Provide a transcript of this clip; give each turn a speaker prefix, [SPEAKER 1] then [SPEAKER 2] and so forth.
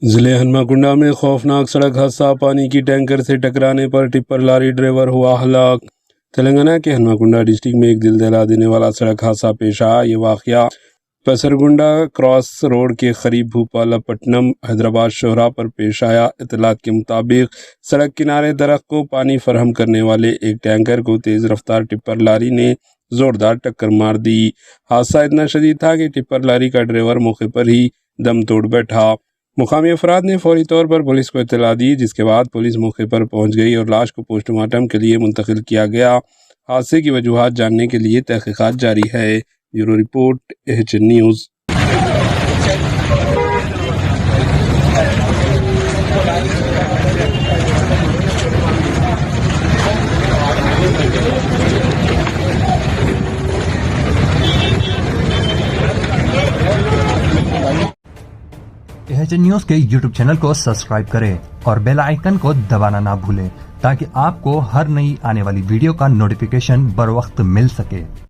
[SPEAKER 1] ضلع ہنماکنڈا میں خوفناک سڑک حادثہ، پانی کی ٹینکر سے ٹکرانے پر ٹپر لاری ڈرائیور ہوا ہلاک۔ تلنگانہ کے ہنماکنڈا ڈسٹرکٹ میں ایک دل دہلا دینے والا سڑک حادثہ پیش آیا۔ یہ واقعہ پسرگنڈا کراس روڈ کے قریب بھوپالا پٹنم حیدرآباد شاہراہ پر پیش آیا۔ اطلاعات کے مطابق سڑک کنارے درخت کو پانی فراہم کرنے والے ایک ٹینکر کو تیز رفتار ٹپر لاری نے زوردار ٹکر مار دی۔ حادثہ اتنا شدید تھا کہ ٹپر لاری کا ڈرائیور موقع پر ہی دم توڑ بیٹھا۔ مقامی افراد نے فوری طور پر پولیس کو اطلاع دی، جس کے بعد پولیس موقع پر پہنچ گئی اور لاش کو پوسٹ مارٹم کے لیے منتقل کیا گیا۔ حادثے کی وجوہات جاننے کے لیے تحقیقات جاری ہے۔ Bureau report AHN news.
[SPEAKER 2] AHN news کے YouTube چینل کو سبسکرائب کریں اور بیل آئیکن کو دبانا نہ بھولیں تاکہ آپ کو ہر نئی آنے والی ویڈیو کا نوٹیفیکیشن بر وقت مل سکے۔